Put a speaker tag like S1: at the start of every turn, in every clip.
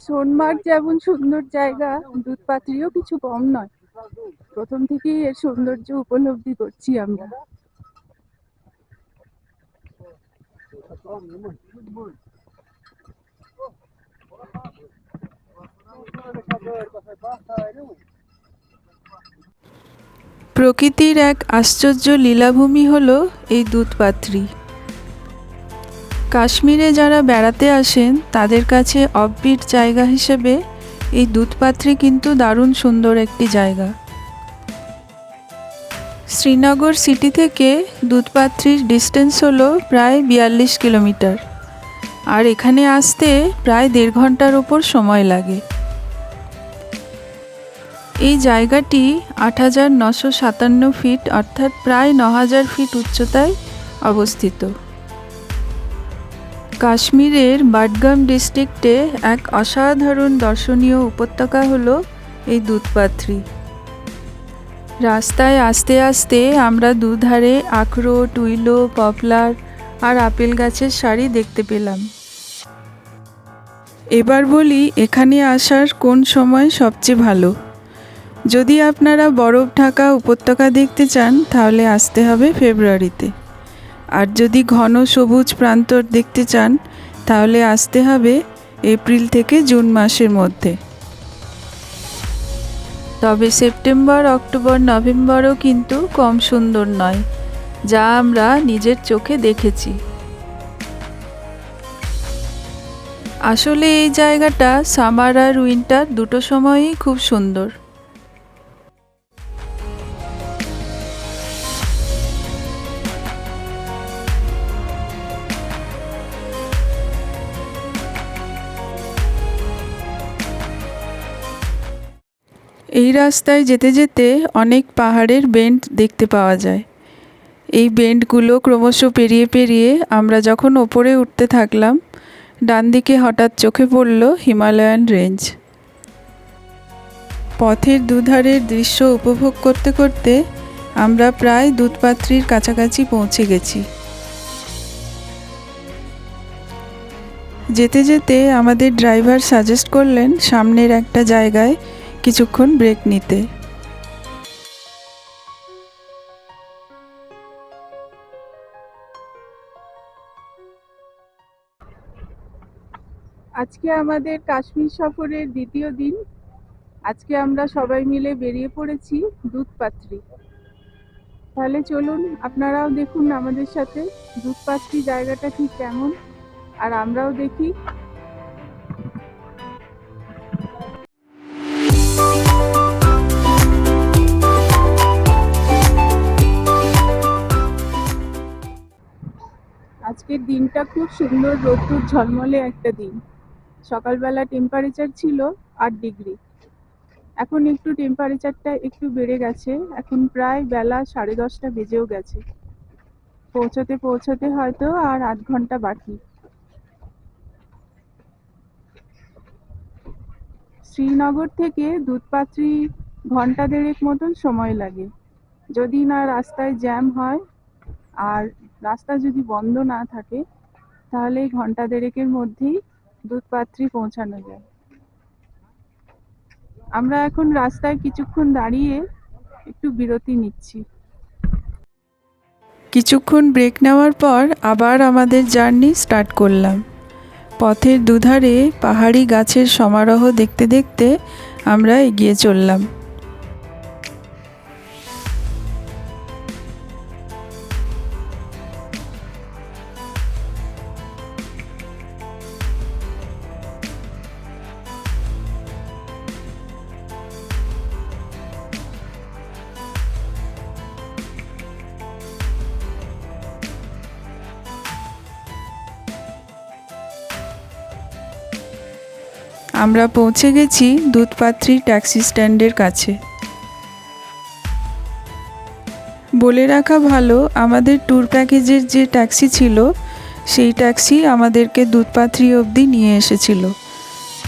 S1: সোনমার্গ যেমন সুন্দর জায়গা, দুধপাথরিও কিছু কম নয়। প্রথম থেকেই এর সৌন্দর্য উপলব্ধি করছি আমরা। প্রকৃতির এক আশ্চর্য লীলাভূমি হলো এই দুধপাথরি। কাশ্মীরে যারা বেড়াতে আসেন তাদের কাছে অফবিট জায়গা হিসেবে এই দুধপাথরি কিন্তু দারুণ সুন্দর একটি জায়গা। শ্রীনগর সিটি থেকে দুধপাথরির ডিস্টেন্স হলো প্রায় 42 কিলোমিটার, আর এখানে আসতে প্রায় 1.5 ঘন্টার ওপর সময় লাগে। এই জায়গাটি 8,957 ফিট অর্থাৎ প্রায় 9,000 ফিট উচ্চতায় অবস্থিত। কাশ্মীরের বাডগাম ডিস্ট্রিক্টে এক অসাধারণ দর্শনীয় উপত্যকা হলো এই দুধপাথরি। রাস্তায় আস্তে আস্তে আমরা দুধারে আখরোট, উইলো, পপলার আর আপেল গাছের সারি দেখতে পেলাম। এবার বলি এখানে আসার কোন সময় সবচেয়ে ভালো। যদি আপনারা বরফ ঢাকা উপত্যকা দেখতে চান তাহলে আসতে হবে ফেব্রুয়ারিতে, আর যদি ঘন সবুজ প্রান্তর দেখতে চান তাহলে আসতে হবে এপ্রিল থেকে জুন মাসের মধ্যে। তবে সেপ্টেম্বর, অক্টোবর, নভেম্বরও কিন্তু কম সুন্দর নয়, যা আমরা নিজের চোখে দেখেছি। আসলে এই জায়গাটা সামার আর উইন্টার দুটো সময়ই খুব সুন্দর। এই রাস্তায় যেতে যেতে অনেক পাহাড়ের বেন্ড দেখতে পাওয়া যায়। এই বেন্ডগুলো ক্রমশ পেরিয়ে পেরিয়ে আমরা যখন ওপরে উঠতে থাকলাম, ডান দিকে হঠাৎ চোখে পড়ল হিমালয়ান রেঞ্জ। পথের দুধারের দৃশ্য উপভোগ করতে করতে আমরা প্রায় দুধপাথরির কাছাকাছি পৌঁছে গেছি। যেতে যেতে আমাদের ড্রাইভার সাজেস্ট করলেন সামনের একটা জায়গায় কিছুক্ষণ ব্রেক নিতে। আজকে আমাদের কাশ্মীর সফরের দ্বিতীয় দিন। আজকে আমরা সবাই মিলে বেরিয়ে পড়েছি দুধপাথরি। তাহলে চলুন আপনারাও দেখুন আমাদের সাথে দুধপাথরি জায়গাটা ঠিক কেমন, আর আমরাও দেখি। আজকের দিনটা খুব সুন্দর, রোদ্দুর ঝলমলে একটা দিন। সকালবেলা টেম্পারেচার ছিল 8 ডিগ্রি। এখন একটু টেম্পারেচারটা একটু বেড়ে গেছে, এখন প্রায় বেলা 10:30 বেজেও গেছে। পৌঁছতে পৌঁছতে হয়তো আর 8 ঘন্টা বাকি। শ্রীনগর থেকে দুধপাথরি ঘন্টা 1.5 মতন সময় লাগে, যদি না রাস্তায় জ্যাম হয়। আর রাস্তা যদি বন্ধ না থাকে তাহলে ঘন্টা 1.5-এর মধ্যেই দুধপাথরি পৌঁছানো যায়। আমরা এখন রাস্তায় কিছুক্ষণ দাঁড়িয়ে একটু বিরতি নিচ্ছি। কিছুক্ষণ ব্রেক নেওয়ার পর আবার আমাদের জার্নি স্টার্ট করলাম। পথের দুধারে পাহাড়ি গাছের সমারোহ দেখতে দেখতে আমরা এগিয়ে চললাম। আমরা পৌঁছে গেছি দুধপাথরি ট্যাক্সি স্ট্যান্ডের কাছে। বলে রাখা ভালো, আমাদের ট্যুর প্যাকেজের যে ট্যাক্সি ছিল সেই ট্যাক্সি আমাদেরকে দুধপাথরি অবধি নিয়ে এসেছিল,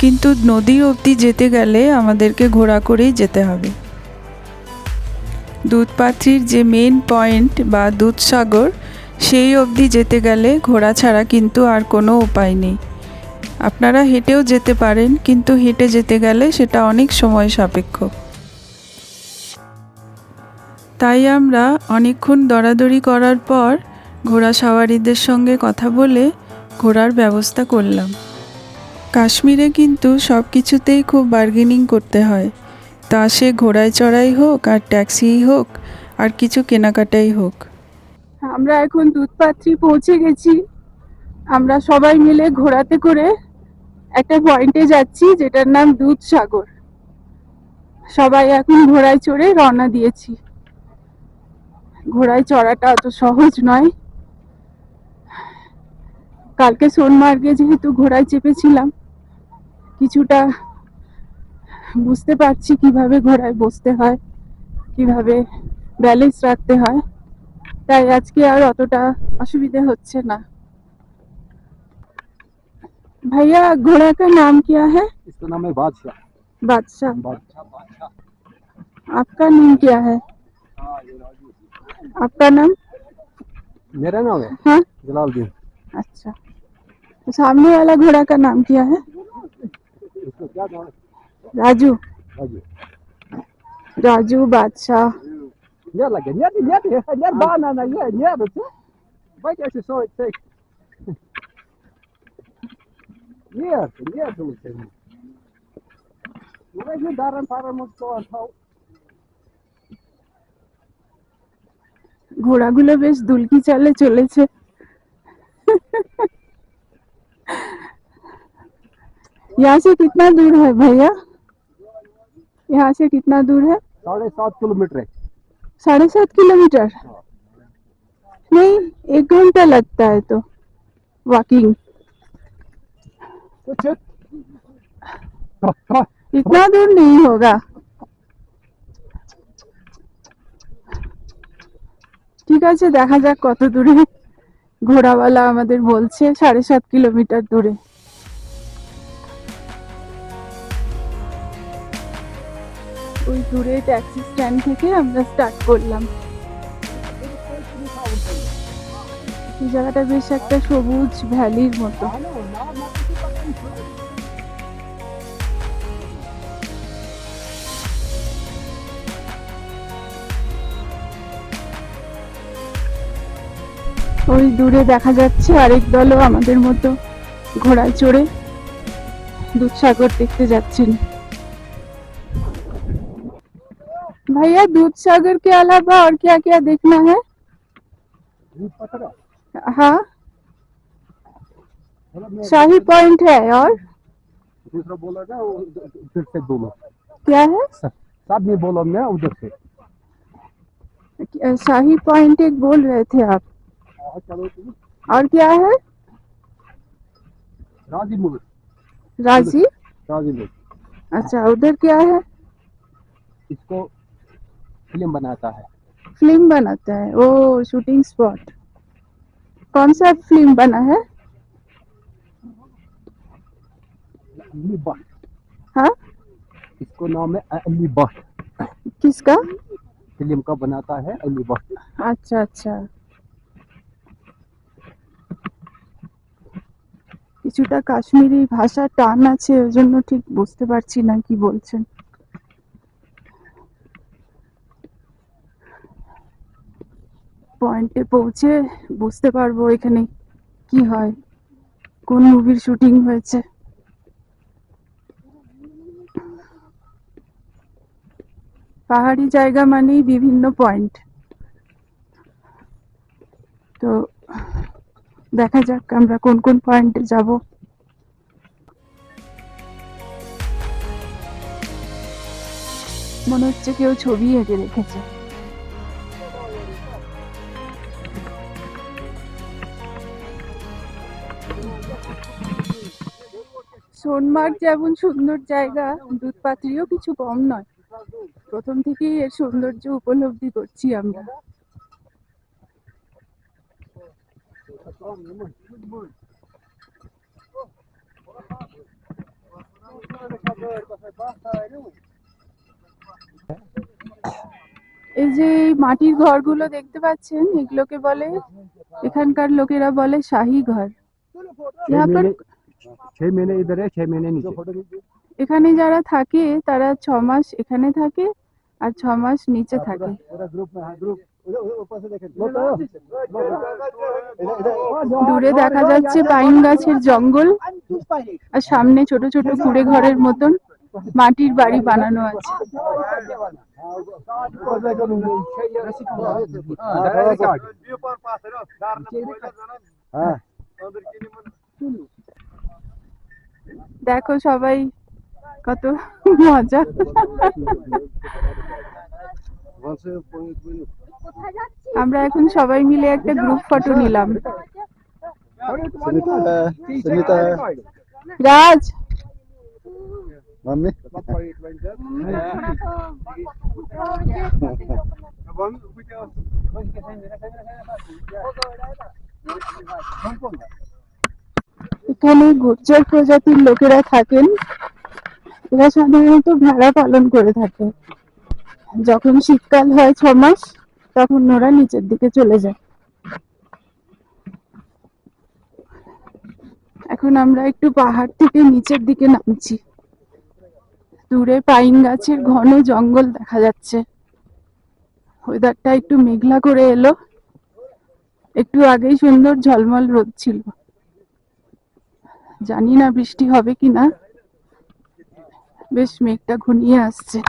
S1: কিন্তু নদী অবধি যেতে গেলে আমাদেরকে ঘোড়া করেই যেতে হবে। দুধপাথরির যে মেন পয়েন্ট বা দুধসাগর, সেই অবধি যেতে গেলে ঘোড়া ছাড়া কিন্তু আর কোনো উপায় নেই। আপনারা হেঁটেও যেতে পারেন, কিন্তু হেঁটে যেতে গেলে সেটা অনেক সময় সাপেক্ষ। তাই আমরা অনেকক্ষণ দরাদরি করার পর ঘোড়া সাওয়ারিদের সঙ্গে কথা বলে ঘোড়ার ব্যবস্থা করলাম। কাশ্মীরে কিন্তু সব কিছুতেই খুব বার্গেনিং করতে হয়, তা সে ঘোড়ায় চড়াই হোক আর ট্যাক্সিই হোক আর কিছু কেনাকাটাই হোক।
S2: আমরা এখন দুধপাত্রি পৌঁছে গেছি। আমরা সবাই মিলে ঘোড়াতে করে একটা পয়েন্টে যাচ্ছি যেটার নাম দুধসাগর। সবাই এখন ঘোড়ায় চড়ে রওনা দিয়েছি। ঘোড়ায় চড়াটা অত সহজ নয়। কালকে সোনমার্গে যেহেতু ঘোড়ায় চেপেছিলাম, কিছুটা বুঝতে পারছি কিভাবে ঘোড়ায় বসতে হয়, কিভাবে ব্যালেন্স রাখতে হয়, তাই আজকে আর অতটা অসুবিধে হচ্ছে না। भैया घोड़ा का नाम क्या है?
S3: इसका नाम है बादशाह।
S2: बादशाह।
S3: बादशाह।
S2: आपका नाम क्या है? आपका नाम?
S3: मेरा नाम है
S2: हाँ,
S3: जलालुद्दीन।
S2: अच्छा। तो सामने वाला घोड़ा का नाम क्या है?
S3: इसका क्या नाम है?
S2: राजू।
S3: राजू।
S2: राजू बादशाह।
S3: Нет, лагерь, нет, банана, нет, давайте я все это. Нет, лучше. Ну, возьми даром пару мускулов.
S2: ঘোড়াগুলো বেশ দুলকি চালে চলেছে। यहाँ से कितना दूर है भैया? यहाँ से कितना दूर है?
S3: 7.5 किलोमीटर है।
S2: 7.5 किलोमीटर? नहीं, 1 घंटा लगता है तो वॉकिंग। इतना दूर नहीं होगा। ঠিক আছে, দেখা যাক কত দূরে। ঘোড়াওয়ালা আমাদের বলছে 7.5 কিলোমিটার দূরে। ওই দূরে ট্যাক্সি স্ট্যান্ড থেকে আমরা স্টার্ট করলাম। এই জায়গাটা বেশ একটা সবুজ ভ্যালির মতো। ওই দূরে দেখা যাচ্ছে আরেক দলও আমাদের মতো ঘোড়ায় চড়ে দুধসাগর দেখতে যাচ্ছেন। भैया दूधसागर के अलावा और क्या क्या देखना है? हाँ, शाही पॉइंट है और
S3: दूसरा बोला ना उधर से बोलो।
S2: क्या है?
S3: सब नहीं बोलो मैं उधर से।
S2: शाही पॉइंट एक बोल रहे थे आप,
S3: चलो
S2: और क्या है?
S3: राजी मुल्क।
S2: राजी।
S3: राजी मुल्क।
S2: अच्छा, उधर क्या है?
S3: इसको फिल्म बनाता है।
S2: फिल्म बनाता है? ओ, शूटिंग स्पॉट। कौन सा फिल्म बना है?
S3: अली भट्ट।
S2: हाँ,
S3: इसको नाम है अली भट्ट।
S2: किसका?
S3: फिल्म का बनाता है अली भट्ट।
S2: अच्छा अच्छा। কিছুটা কাশ্মীরি ভাষা টান আছে, ওই জন্য ঠিক বুঝতে পারছি না কি বলছেন। পয়েন্টে পৌঁছে বুঝতে পারবো এখানে কি হয়, কোন মুভির শুটিং হয়েছে। পাহাড়ি জায়গা মানেই বিভিন্ন পয়েন্ট, তো দেখা যাক আমরা কোন কোন পয়েন্টে যাব। মনে হচ্ছে কেউ ছবি এঁকে রেখেছে। সোনমার্গ যেমন সুন্দর জায়গা, দুধপাত্রিও কিছু কম নয়। প্রথম থেকেই এর সৌন্দর্য উপলব্ধি করছি আমরা। এই যে মাটির ঘরগুলো দেখতে পাচ্ছেন, এগুলোকে বলে, এখানকার লোকেরা বলে শাহী ঘর। यहाँ पर
S3: 6 महीने इधर है, 6 महीने नीचे।
S2: এখানে যারা থাকে তারা 6 মাস এখানে থাকে আর 6 মাস নিচে থাকে।
S3: ग्रुप में, हाँ ग्रुप ऊपर से देखें।
S2: দূরে দেখা যাচ্ছে পাইন গাছের জঙ্গল আর সামনে ছোট ছোট কুড়ে ঘরের মতন মাটির বাড়ি বানানো আছে। দেখো সবাই কত মজা। আমরা এখন সবাই মিলে একটা গ্রুপ ফটো নিলাম। রাজ
S3: मम्मी
S2: এখানে গুর্জর প্রজাতির লোকেরা থাকেন। এরা সাধারণত ভেড়া পালন করে থাকে। যখন শীতকাল হয় 6 মাস তখন ওরা নিচের দিকে চলে যায়। এখন আমরা একটু পাহাড় থেকে নিচের দিকে নামছি। দূরে পাইন গাছের ঘন জঙ্গল দেখা যাচ্ছে। ওয়েদারটা একটু মেঘলা করে এলো। একটু আগেই সুন্দর ঝলমল রোদ ছিল। জানি না বৃষ্টি হবে কিনা, বেশ মেঘটা ঘনিয়ে আসছে।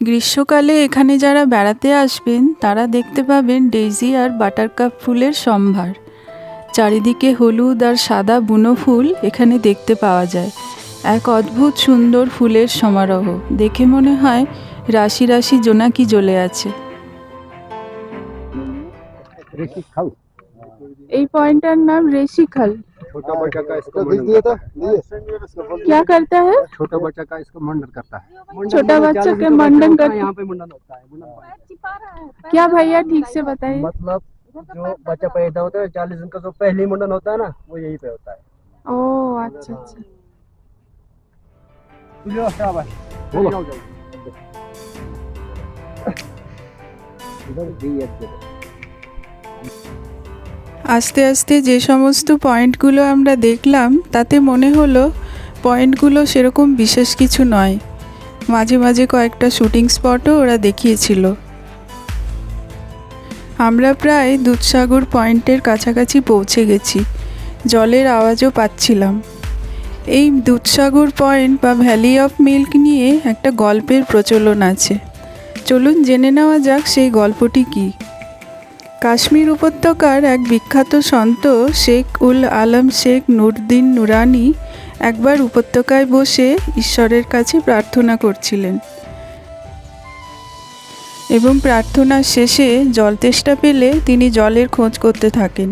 S1: গ্রীষ্মকালে এখানে যারা বেড়াতে আসবেন তারা দেখতে পাবেন ডেইজি আর বাটারকাপ ফুলের সম্ভার। চারিদিকে হলুদ আর সাদা বুনো ফুল এখানে দেখতে পাওয়া যায়। এক অদ্ভুত সুন্দর ফুলের সমারোহ। দেখে মনে হয় রাশি রাশি জোনাকি জ্বলে আছে।
S2: এই পয়েন্টটার নাম রেশিখাল।
S3: छोटा बच्चा का इसको दिए तो
S2: क्या करता है?
S3: छोटा बच्चा का इसको मंडन करता है।
S2: छोटा बच्चा के मंडन करता
S3: यहाँ पे मुंडन होता है।
S2: क्या भैया ठीक से बताइए।
S3: मतलब जो बच्चा पैदा होता है 40 दिन का जो पहली मुंडन होता है ना, वो यहीं पे होता है।
S2: ओ अच्छा अच्छा।
S3: बोलो इधर दिए
S1: আস্তে আস্তে যে সমস্ত পয়েন্টগুলো আমরা দেখলাম তাতে মনে হলো পয়েন্টগুলো সেরকম বিশেষ কিছু নয়। মাঝে মাঝে কয়েকটা শুটিং স্পটও ওরা দেখিয়েছিল। আমরা প্রায় দুধসাগর পয়েন্টের কাছাকাছি পৌঁছে গেছি। জলের আওয়াজও পাচ্ছিলাম। এই দুধসাগর পয়েন্ট বা ভ্যালি অফ মিল্ক নিয়ে একটা গল্পের প্রচলন আছে। চলুন জেনে নেওয়া যাক সেই গল্পটি কী। কাশ্মীর উপত্যকার এক বিখ্যাত সন্ত শেখ উল আলম শেখ নুরদ্দিন নুরানি একবার উপত্যকায় বসে ঈশ্বরের কাছে প্রার্থনা করছিলেন এবং প্রার্থনার শেষে জল তেষ্টা পেলে তিনি জলের খোঁজ করতে থাকেন।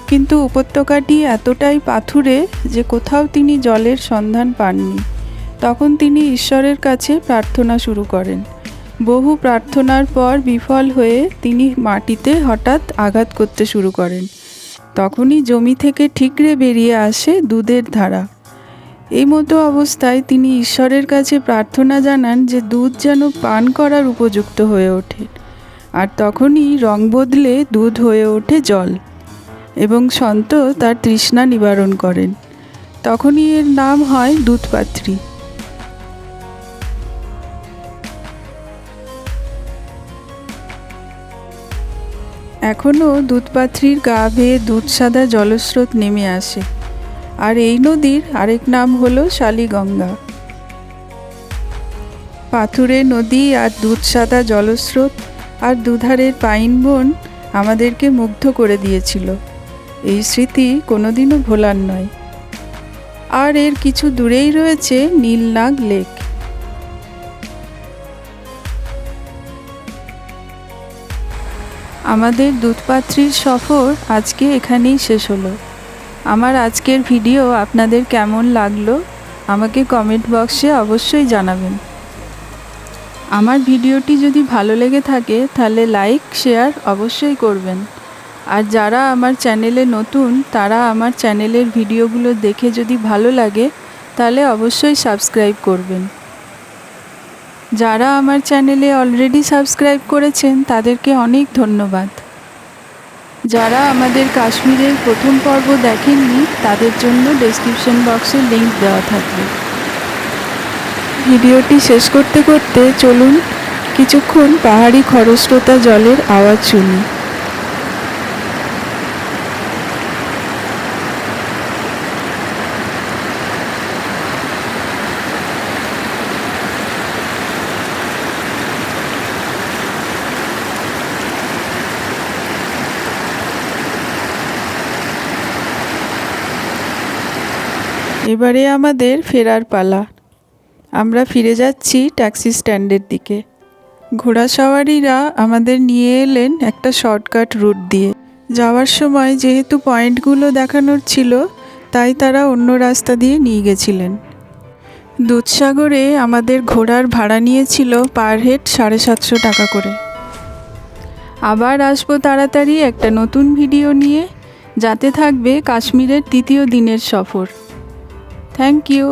S1: কিন্তু উপত্যকাটি এতটাই পাথুরে যে কোথাও তিনি জলের সন্ধান পাননি। তখন তিনি ঈশ্বরের কাছে প্রার্থনা শুরু করেন। বহু প্রার্থনার পর বিফল হয়ে তিনি মাটিতে হঠাৎ আঘাত করতে শুরু করেন। তখনই জমি থেকে ঠিকরে বেরিয়ে আসে দুধের ধারা। এই মতো অবস্থায় তিনি ঈশ্বরের কাছে প্রার্থনা জানান যে দুধ যেন পান করার উপযুক্ত হয়ে ওঠে। আর তখনই রং বদলে দুধ হয়ে ওঠে জল এবং সন্ত তার তৃষ্ণা নিবারণ করেন। তখনই এর নাম হয় দুধপাত্রী। এখনও দুধপাত্রীর গা বেয়ে দুধসাদা জলস্রোত নেমে আসে। আর এই নদীর আরেক নাম হলো শালিগঙ্গা। পাথুরে নদী আর দুধসাদা জলস্রোত আর দুধারের পাইন বন আমাদেরকে মুগ্ধ করে দিয়েছিল। এই স্মৃতি কোনোদিনও ভোলার নয়। আর এর কিছু দূরেই রয়েছে নীলনাগ লেক। আমাদের দুধপাত্রীর সফর আজকে এখানেই শেষ হলো। আমার আজকের ভিডিও আপনাদের কেমন লাগলো আমাকে কমেন্ট বক্সে অবশ্যই জানাবেন। আমার ভিডিওটি যদি ভালো লেগে থাকে তাহলে লাইক শেয়ার অবশ্যই করবেন। আর যারা আমার চ্যানেলে নতুন তারা আমার চ্যানেলের ভিডিওগুলো দেখে যদি ভালো লাগে তাহলে অবশ্যই সাবস্ক্রাইব করবেন। যারা আমার চ্যানেলে অলরেডি সাবস্ক্রাইব করেছেন তাদেরকে অনেক ধন্যবাদ। যারা আমাদের কাশ্মীরের প্রথম পর্ব দেখেননি তাদের জন্য ডেসক্রিপশন বক্সে লিংক দেওয়া থাকবে। ভিডিওটি শেষ করতে করতে চলুন কিছুক্ষণ পাহাড়ি খরস্রোতা জলের আওয়াজ শুনি। এবারে আমাদের ফেরার পালা। আমরা ফিরে যাচ্ছি ট্যাক্সি স্ট্যান্ডের দিকে। ঘোড়া সওয়ারিরা আমাদের নিয়ে এলেন একটা শর্টকাট রুট দিয়ে। যাওয়ার সময় যেহেতু পয়েন্টগুলো দেখানোর ছিল তাই তারা অন্য রাস্তা দিয়ে নিয়ে গেছিলেন। দুধসাগরে আমাদের ঘোড়ার ভাড়া নিয়েছিল পার হেড 750 টাকা করে। আবার আসবো তাড়াতাড়ি একটা নতুন ভিডিও নিয়ে, যাতে থাকবে কাশ্মীরের 3য় দিনের সফর। Thank you.